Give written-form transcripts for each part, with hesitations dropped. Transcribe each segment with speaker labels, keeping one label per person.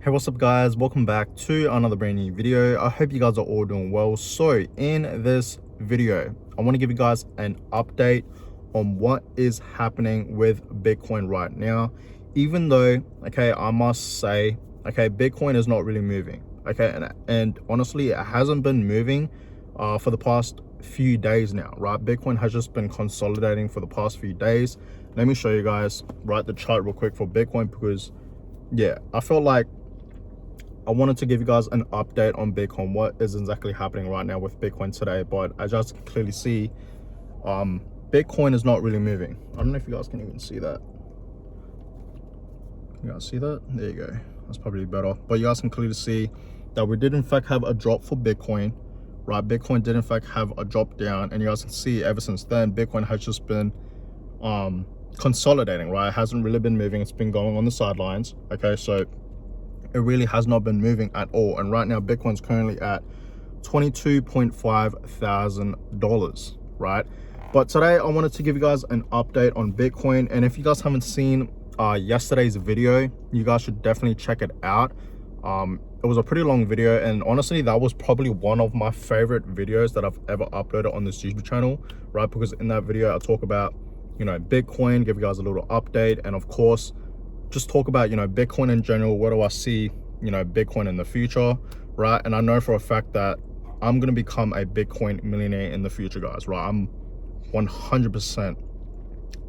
Speaker 1: Hey, what's up guys? Welcome back to another brand new video. I hope you guys are all doing well. So in this video, I want to give you guys an update on what is happening with Bitcoin right now. Even though, okay, I must say, okay, Bitcoin is not really moving. Okay, and honestly, it hasn't been moving for the past few days now, right? Bitcoin has just been consolidating for the past few days. Let me show you guys, right, the chart real quick for Bitcoin, because yeah, I felt like I wanted to give you guys an update on Bitcoin, what is exactly happening right now with Bitcoin today. But as you guys can clearly see, Bitcoin is not really moving. I don't know if you guys can even see that. You guys see that? There you go. That's probably better. But you guys can clearly see that we did in fact have a drop for Bitcoin, right? Bitcoin did in fact have a drop down, and you guys can see ever since then, Bitcoin has just been consolidating, right? It hasn't really been moving. It's been going on the sidelines. Okay, so it really has not been moving at all. And right now Bitcoin's currently at $22.5 thousand, right? But today I wanted to give you guys an update on Bitcoin, and if you guys haven't seen yesterday's video, you guys should definitely check it out. It was a pretty long video, and honestly that was probably one of my favorite videos that I've ever uploaded on this YouTube channel, right? Because in that video I talk about, you know, Bitcoin, give you guys a little update, and of course just talk about, you know, Bitcoin in general. What do I see, you know, Bitcoin in the future, right? And I know for a fact that I'm gonna become a Bitcoin millionaire in the future, guys, right? I'm 100%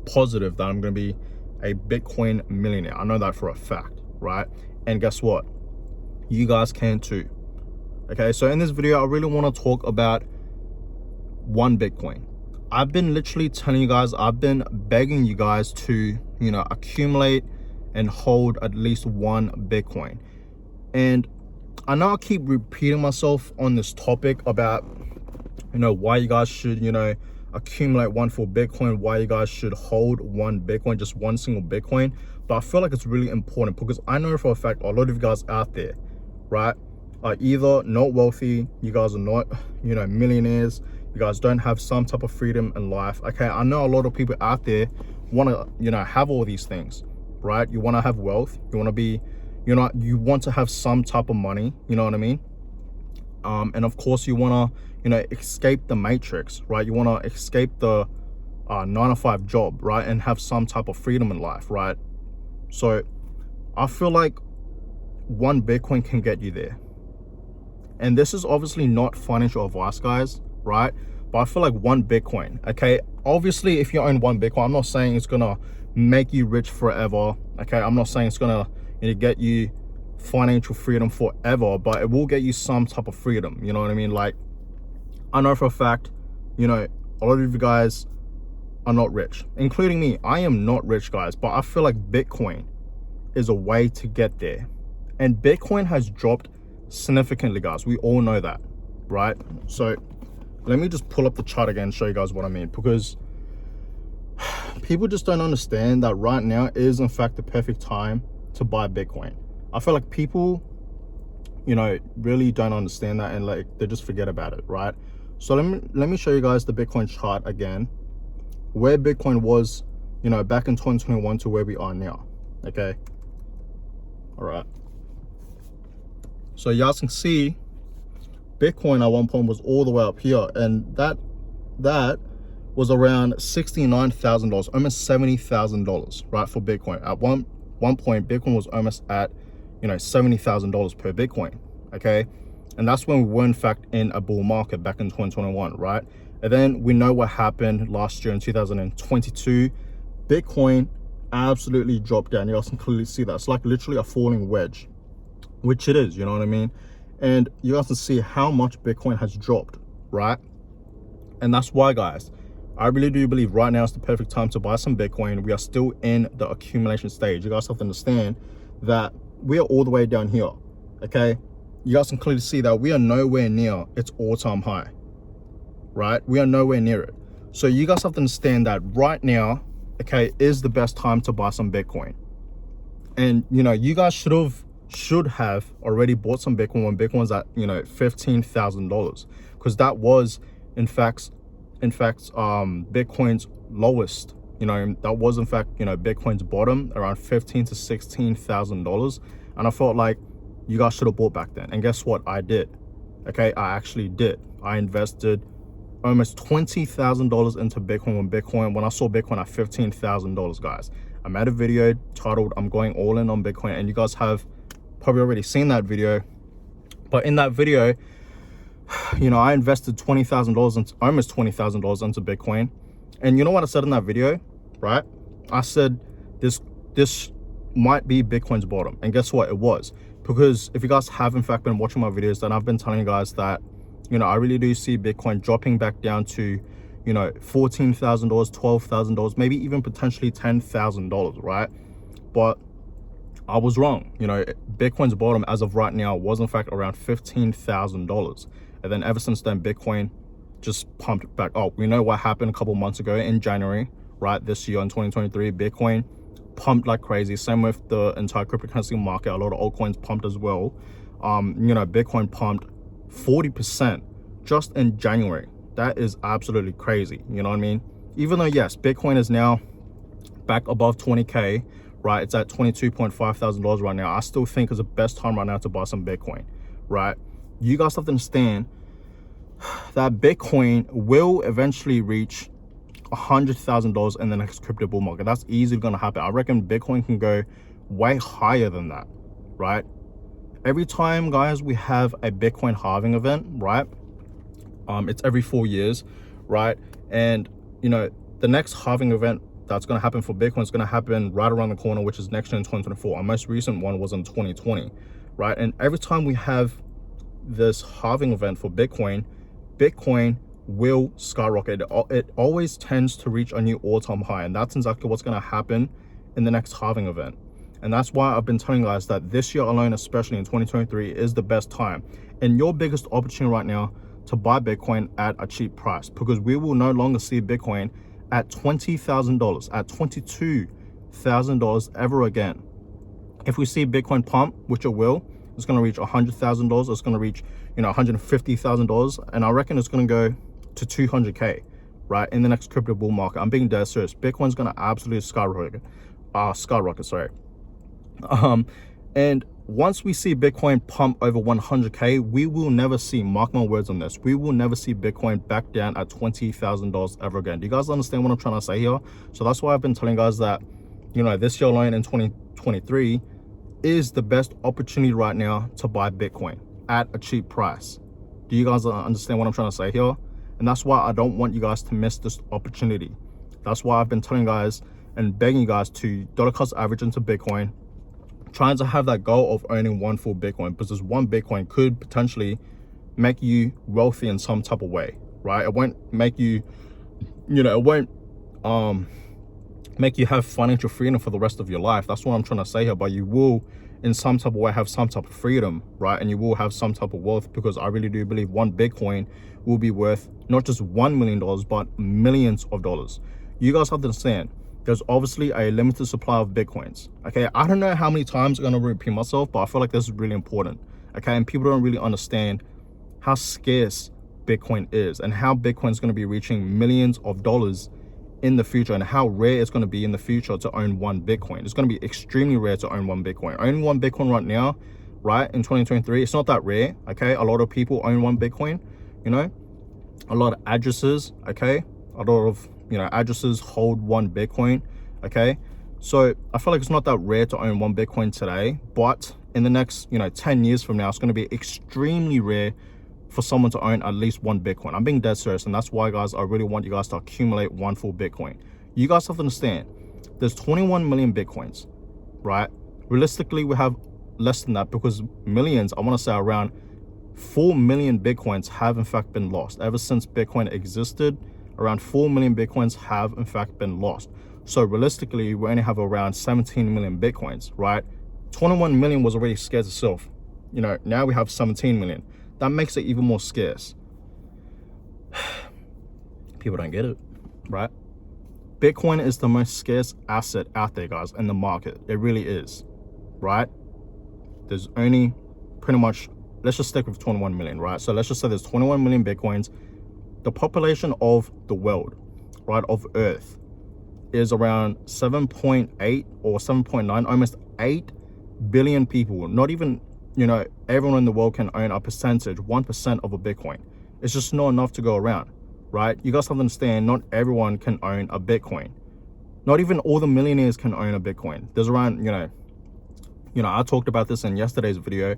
Speaker 1: positive that I'm gonna be a Bitcoin millionaire. I know that for a fact, right? And guess what? You guys can too. Okay, so in this video I really want to talk about one Bitcoin. I've been literally telling you guys, I've been begging you guys to, you know, accumulate and hold at least one Bitcoin. And I know I keep repeating myself on this topic about, you know, why you guys should, you know, accumulate one full Bitcoin, why you guys should hold one Bitcoin, just one single Bitcoin. But I feel like it's really important because I know for a fact a lot of you guys out there, right, are either not wealthy, you guys are not, you know, millionaires, you guys don't have some type of freedom in life. Okay, I know a lot of people out there want to, you know, have all these things, right? You want to have wealth, you want to be, you know, you want to have some type of money, you know what I mean? And of course you want to, you know, escape the matrix, right? You want to escape the 9-to-5 job, right? And have some type of freedom in life, right? So I feel like one Bitcoin can get you there. And this is obviously not financial advice, guys, right? But I feel like one Bitcoin, okay? Obviously, if you own one Bitcoin, I'm not saying it's gonna make you rich forever, okay? I'm not saying it's gonna, you know, get you financial freedom forever, but it will get you some type of freedom, you know what I mean? Like, I know for a fact, you know, a lot of you guys are not rich, including me. I am not rich, guys, but I feel like Bitcoin is a way to get there. And Bitcoin has dropped significantly, guys. We all know that, right? So let me just pull up the chart again and show you guys what I mean, because people just don't understand that right now is in fact the perfect time to buy Bitcoin. I feel like people, you know, really don't understand that, and like they just forget about it, right? So let me show you guys the Bitcoin chart again, where Bitcoin was, you know, back in 2021 to where we are now. Okay, all right. So you guys can see Bitcoin at one point was all the way up here, and that was around $69,000, almost $70,000, right, for Bitcoin. At one point Bitcoin was almost at, you know, $70,000 per Bitcoin. Okay, and that's when we were in fact in a bull market back in 2021, right? And then we know what happened last year in 2022. Bitcoin absolutely dropped down. You guys can clearly see that. It's like literally a falling wedge, which it is, you know what I mean? And you guys can see how much Bitcoin has dropped, right? And that's why, guys, I really do believe right now is the perfect time to buy some Bitcoin. We are still in the accumulation stage. You guys have to understand that we are all the way down here, okay? You guys can clearly see that we are nowhere near its all-time high, right? We are nowhere near it. So you guys have to understand that right now, okay, is the best time to buy some Bitcoin. And, you know, you guys should have already bought some Bitcoin when Bitcoin's at, you know, $15,000, because that was in fact Bitcoin's lowest, you know, that was in fact, you know, Bitcoin's bottom around $15,000 to $16,000. And I felt like you guys should have bought back then. And guess what? I did. Okay, I actually did. I invested almost $20,000 into Bitcoin when I saw Bitcoin at $15,000, guys. I made a video titled "I'm going all in on Bitcoin," and you guys have probably already seen that video. But in that video, you know, I invested $20,000 into almost $20,000 into Bitcoin. And you know what I said in that video, right? I said this might be Bitcoin's bottom. And guess what? It was. Because if you guys have in fact been watching my videos, then I've been telling you guys that, you know, I really do see Bitcoin dropping back down to, you know, $14,000, $12,000, maybe even potentially $10,000, right? But I was wrong. You know, Bitcoin's bottom as of right now was in fact around $15,000. And then ever since then, Bitcoin just pumped back up. We know what happened a couple months ago in January, right? This year in 2023, Bitcoin pumped like crazy. Same with the entire cryptocurrency market. A lot of altcoins pumped as well. You know, Bitcoin pumped 40% just in January. That is absolutely crazy. You know what I mean? Even though, yes, Bitcoin is now back above 20K, right? It's at $22,500 right now. I still think it's the best time right now to buy some Bitcoin, right? You guys have to understand that Bitcoin will eventually reach $100,000 in the next crypto bull market. That's easily going to happen. I reckon Bitcoin can go way higher than that, right? Every time, guys, we have a Bitcoin halving event, right? It's every 4 years, right? And, you know, the next halving event that's going to happen for Bitcoin is going to happen right around the corner, which is next year in 2024. Our most recent one was in 2020, right? And every time we have this halving event for Bitcoin will skyrocket. It always tends to reach a new all-time high, and that's exactly what's going to happen in the next halving event. And that's why I've been telling you guys that this year alone, especially in 2023, is the best time and your biggest opportunity right now to buy Bitcoin at a cheap price, because we will no longer see Bitcoin at $20,000, at $22,000 ever again. If we see Bitcoin pump, which it will, it's going to reach $100,000. It's going to reach, you know, $150,000, and I reckon it's going to go to 200K, right, in the next crypto bull market. I'm being dead serious. Bitcoin's going to absolutely skyrocket. Sorry. And once we see Bitcoin pump over 100K, we will never see, mark my words on this, we will never see Bitcoin back down at $20,000 ever again. Do you guys understand what I'm trying to say here? So that's why I've been telling you guys that, you know, this year alone in 2023 is the best opportunity right now to buy Bitcoin at a cheap price. Do you guys understand what I'm trying to say here? And that's why I don't want you guys to miss this opportunity. That's why I've been telling you guys and begging you guys to dollar cost average into Bitcoin, trying to have that goal of owning one full Bitcoin, because this one Bitcoin could potentially make you wealthy in some type of way, right? It won't make you, you know, it won't make you have financial freedom for the rest of your life. That's what I'm trying to say here. But you will, in some type of way, have some type of freedom, right? And you will have some type of wealth, because I really do believe one Bitcoin will be worth not just $1 million, but millions of dollars. You guys have to understand, there's obviously a limited supply of Bitcoins, okay? I don't know how many times I'm going to repeat myself, but I feel like this is really important, okay? And people don't really understand how scarce Bitcoin is and how Bitcoin is going to be reaching millions of dollars in the future, and how rare it's going to be in the future to own one Bitcoin. It's going to be extremely rare to own one Bitcoin. Owning one Bitcoin right now, right, in 2023, it's not that rare, okay? A lot of people own one Bitcoin, you know? A lot of addresses, okay? A lot of, you know, addresses hold one Bitcoin, okay? So I feel like it's not that rare to own one Bitcoin today, but in the next, you know, 10 years from now, it's going to be extremely rare for someone to own at least one Bitcoin. I'm being dead serious, and that's why, guys, I really want you guys to accumulate one full Bitcoin. You guys have to understand, there's 21 million Bitcoins, right? Realistically, we have less than that, because millions, I want to say around 4 million Bitcoins have in fact been lost. Ever since Bitcoin existed, around 4 million Bitcoins have in fact been lost. So realistically, we only have around 17 million Bitcoins, right? 21 million was already scarce itself. You know, now we have 17 million. That makes it even more scarce. People don't get it, right? Bitcoin is the most scarce asset out there, guys, in the market. It really is, right? There's only pretty much, let's just stick with 21 million, right? So let's just say there's 21 million Bitcoins. The population of the world, right, of Earth, is around 7.8 or 7.9, almost 8 billion people. Not even you know, everyone in the world can own a percentage, 1% of a Bitcoin. It's just not enough to go around, right? You guys have to understand, not everyone can own a Bitcoin. Not even all the millionaires can own a Bitcoin. There's around, I talked about this in yesterday's video.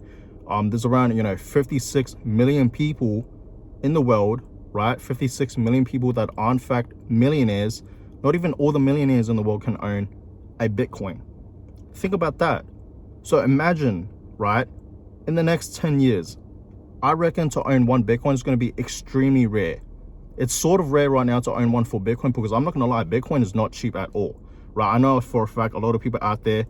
Speaker 1: There's around, 56 million people in the world, right? 56 million people that are in fact millionaires. Not even all the millionaires in the world can own a Bitcoin. Think about that. So imagine, right, in the next 10 years, I reckon to own one Bitcoin is going to be extremely rare. It's sort of rare right now to own one full Bitcoin, because I'm not going to lie, Bitcoin is not cheap at all, right? I know for a fact a lot of people out there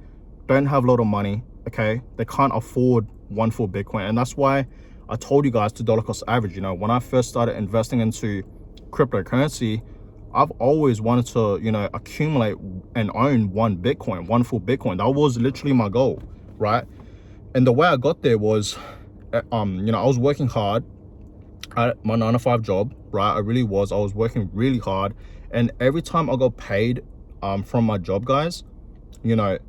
Speaker 1: don't have a lot of money, okay? They can't afford one full Bitcoin. And that's why I told you guys to dollar cost average. When I first started investing into cryptocurrency, I've always wanted to, accumulate and own one Bitcoin, one full Bitcoin. That was literally my goal, right? And the way I got there was, I was working hard at my 9-to-5 job, right? I was working really hard. And every time I got paid from my job, guys, I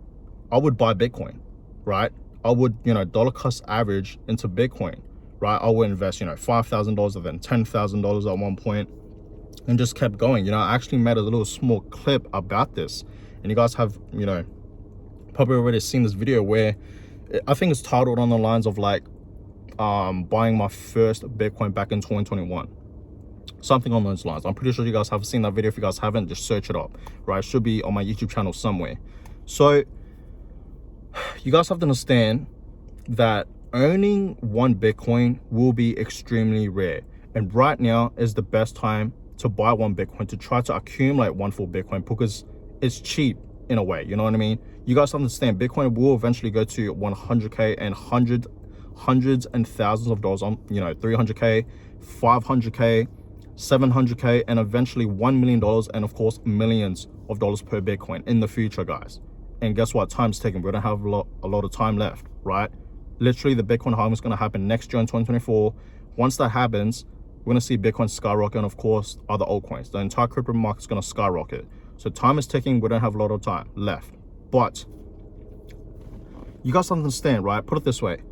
Speaker 1: would buy Bitcoin, right? I would, dollar cost average into Bitcoin, right? I would invest, $5,000 and then $10,000 at one point, and just kept going. I actually made a little small clip about this, and you guys have, probably already seen this video where I think it's titled on the lines of like, buying my first Bitcoin back in 2021, something on those lines. I'm pretty sure you guys have seen that video. If you guys haven't, just search it up, right? It should be on my YouTube channel somewhere. So you guys have to understand that owning one Bitcoin will be extremely rare, and right now is the best time to buy one Bitcoin, to try to accumulate one full Bitcoin, because it's cheap in a way. You know what I mean? You guys understand Bitcoin will eventually go to 100K and hundreds and thousands of dollars on, 300K, 500K, 700K, and eventually $1 million, and of course millions of dollars per Bitcoin in the future, guys. And guess what? Time's ticking. We don't have a lot of time left, right? Literally, the Bitcoin halving is going to happen next year in 2024. Once that happens, we're going to see Bitcoin skyrocket, and of course other altcoins. The entire crypto market is going to skyrocket. So time is ticking. We don't have a lot of time left. But you guys understand, right? Put it this way.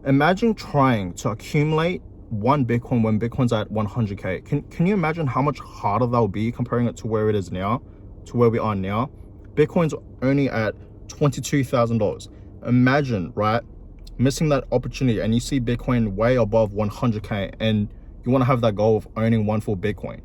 Speaker 1: Imagine trying to accumulate one Bitcoin when Bitcoin's at 100K. Can you imagine how much harder that would be comparing it to where it is now, to where we are now? Bitcoin's only at $22,000. Imagine, right, missing that opportunity, and you see Bitcoin way above 100K, and you want to have that goal of owning one full Bitcoin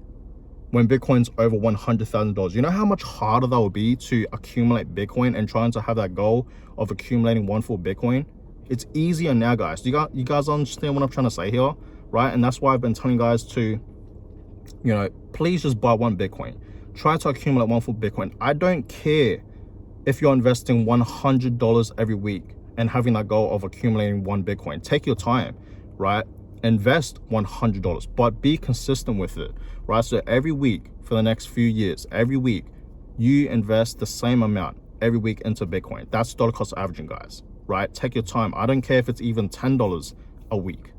Speaker 1: when Bitcoin's over $100,000. You know how much harder that would be to accumulate Bitcoin and trying to have that goal of accumulating one full Bitcoin? It's easier now, guys. You guys understand what I'm trying to say here, right? And that's why I've been telling you guys to, please just buy one Bitcoin. Try to accumulate one full Bitcoin. I don't care if you're investing $100 every week and having that goal of accumulating one Bitcoin. Take your time, right? Invest $100, but be consistent with it, right? So every week for the next few years, every week, you invest the same amount every week into Bitcoin. That's dollar cost averaging, guys, right? Take your time. I don't care if it's even $10 a week.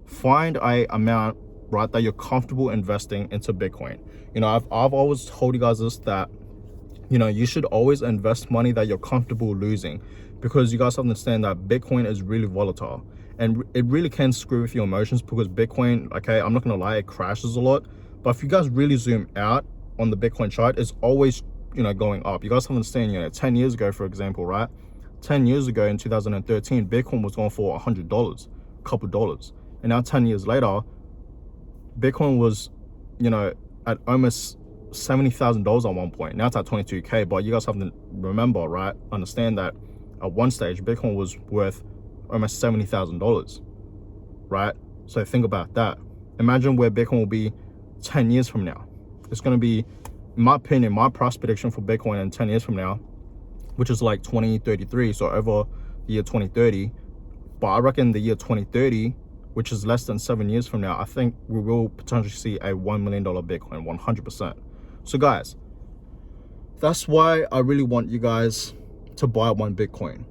Speaker 1: Find a amount, right, that you're comfortable investing into Bitcoin. I've always told you guys this, that, you should always invest money that you're comfortable losing, because you guys understand that Bitcoin is really volatile, and it really can screw with your emotions, because Bitcoin, okay, I'm not gonna lie, it crashes a lot, but if you guys really zoom out on the Bitcoin chart, it's always, going up. You guys have to understand, 10 years ago, for example, right? 10 years ago in 2013, Bitcoin was going for $100, a couple dollars. And now 10 years later, Bitcoin was, at almost $70,000 at one point. Now it's at 22K, but you guys have to remember, right? Understand that at one stage, Bitcoin was worth almost $70,000, right? So think about that. Imagine where Bitcoin will be 10 years from now. It's going to be, in my opinion, my price prediction for Bitcoin in 10 years from now, which is like 2033, so over the year 2030. But I reckon the year 2030, which is less than 7 years from now, I think we will potentially see a $1 million Bitcoin, 100%. So guys, that's why I really want you guys to buy one Bitcoin.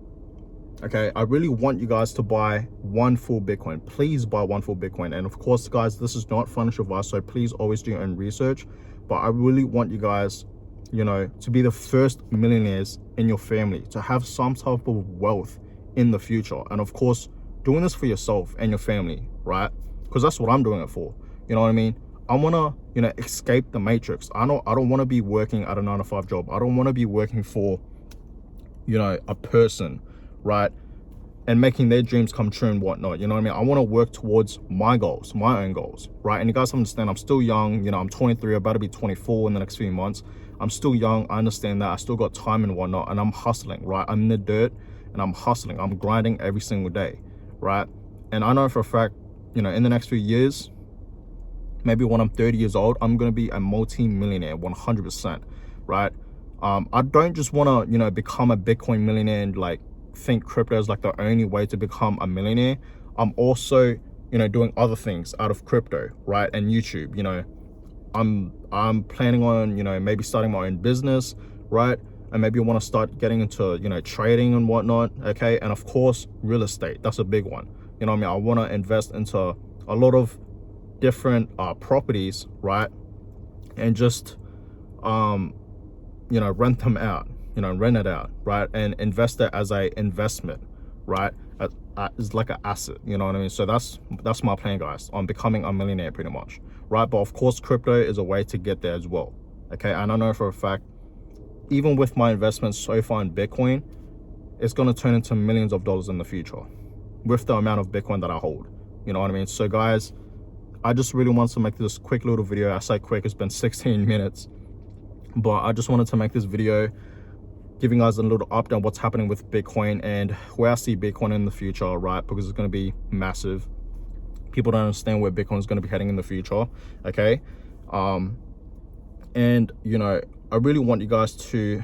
Speaker 1: Okay, I really want you guys to buy one full Bitcoin. Please buy one full Bitcoin. And of course, guys, this is not financial advice, so please always do your own research. But I really want you guys, to be the first millionaires in your family, to have some type of wealth in the future. And of course, doing this for yourself and your family, right? Because that's what I'm doing it for. You know what I mean? I want to, you know, escape the matrix. I don't want to be working at a 9-to-5 job. I don't want to be working for, you know, a person, right? And making their dreams come true and whatnot. You know what I mean? I want to work towards my goals, my own goals, right? And you guys understand, I'm still young. You know, I'm 23, about to be 24 in the next few months. I'm still young. I understand that. I still got time and whatnot, and I'm hustling, right? I'm in the dirt and I'm hustling. I'm grinding every single day, right? And I know for a fact, you know, in the next few years, maybe when I'm 30 years old, I'm going to be a multi-millionaire, 100%, right? I don't just want to, you know, become a Bitcoin millionaire and like think crypto is like the only way to become a millionaire. I'm also, you know, doing other things out of crypto, right? And YouTube, you know, I'm planning on, you know, maybe starting my own business, right? And maybe I want to start getting into, you know, trading and whatnot, okay? And of course, real estate, that's a big one. You know what I mean? I want to invest into a lot of different properties, right? And just you know, rent them out, you know, rent it out, right? And invest it as a investment, right? It's like an asset, you know what I mean? So that's my plan, guys, on becoming a millionaire pretty much, right? But of course, crypto is a way to get there as well, okay? And I know for a fact, even with my investments so far in Bitcoin, it's going to turn into millions of dollars in the future with the amount of Bitcoin that I hold, you know what I mean? So guys, I just really wanted to make this quick little video. I say quick, it's been 16 minutes, but I just wanted to make this video giving guys a little update on what's happening with Bitcoin and where I see Bitcoin in the future, right? Because it's going to be massive. People don't understand where Bitcoin is going to be heading in the future, okay? And you know, I really want you guys to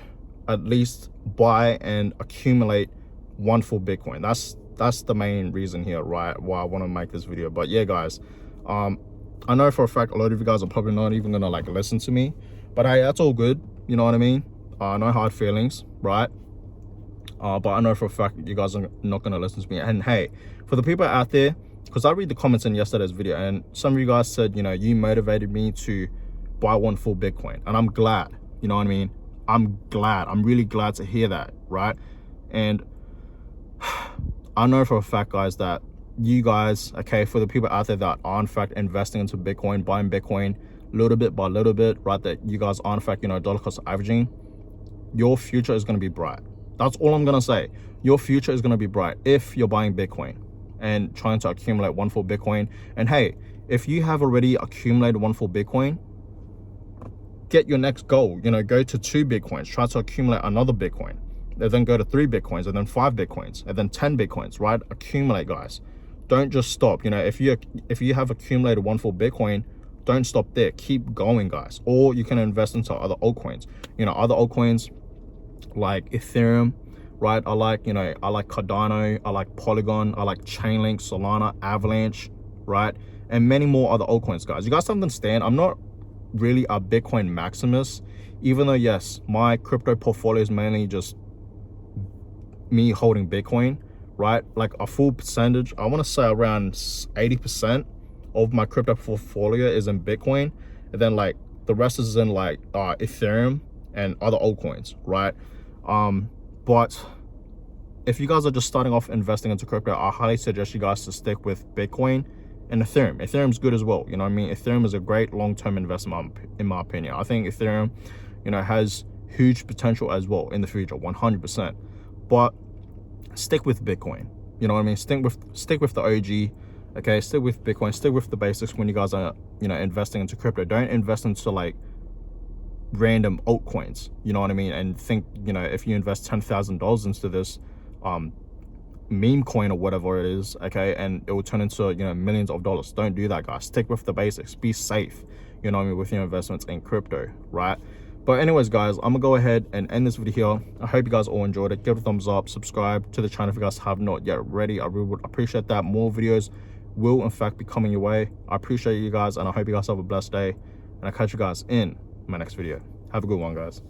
Speaker 1: at least buy and accumulate one full Bitcoin. That's the main reason here, right? Why I want to make this video. But yeah, guys, I know for a fact a lot of you guys are probably not even gonna like listen to me, but hey, that's all good, you know what I mean? No hard feelings, right? But I know for a fact you guys are not gonna listen to me. And hey, for the people out there, because I read the comments in yesterday's video, and some of you guys said, you know, you motivated me to buy one full Bitcoin, and I'm glad, you know what I mean? I'm really glad to hear that, right? And I know for a fact, guys, that you guys, okay, for the people out there that are in fact investing into Bitcoin, buying Bitcoin little bit by little bit, right, that you guys are in fact, you know, dollar cost averaging, your future is going to be bright. That's all I'm going to say. Your future is going to be bright if you're buying Bitcoin and trying to accumulate one full Bitcoin. And hey, if you have already accumulated one full Bitcoin, get your next goal, you know, go to 2 Bitcoins, try to accumulate another Bitcoin, and then go to 3 Bitcoins, and then 5 Bitcoins, and then 10 Bitcoins, right? Accumulate, guys. Don't just stop. You know, if you have accumulated one full Bitcoin, don't stop there. Keep going, guys. Or you can invest into other altcoins. You know, other altcoins like Ethereum, right? I like Cardano, I like Polygon, I like Chainlink, Solana, Avalanche, right? And many more other altcoins, guys. You guys have to understand, I'm not really a Bitcoin maximist, even though yes, my crypto portfolio is mainly just me holding Bitcoin, right? Like a full percentage, I want to say around 80% of my crypto portfolio is in Bitcoin, and then like the rest is in like Ethereum and other altcoins, right? But if you guys are just starting off investing into crypto, I highly suggest you guys to stick with Bitcoin and Ethereum. Ethereum's good as well, you know what I mean? Ethereum is a great long-term investment in my opinion. I think Ethereum, you know, has huge potential as well in the future, 100%. But stick with Bitcoin, you know what I mean? Stick with the OG, okay? Stick with Bitcoin, stick with the basics when you guys are, you know, investing into crypto. Don't invest into like random altcoins, you know what I mean? And think, you know, if you invest $10,000 into this meme coin or whatever it is, okay, and it will turn into, you know, millions of dollars. Don't do that, guys. Stick with the basics. Be safe, you know what I mean, with your investments in crypto, right? But anyways, guys, I'm gonna go ahead and end this video here. I hope you guys all enjoyed it. Give it a thumbs up, subscribe to the channel if you guys have not yet already. I really would appreciate that. More videos will in fact be coming your way. I appreciate you guys, and I hope you guys have a blessed day, and I'll catch you guys in my next video. Have a good one, guys.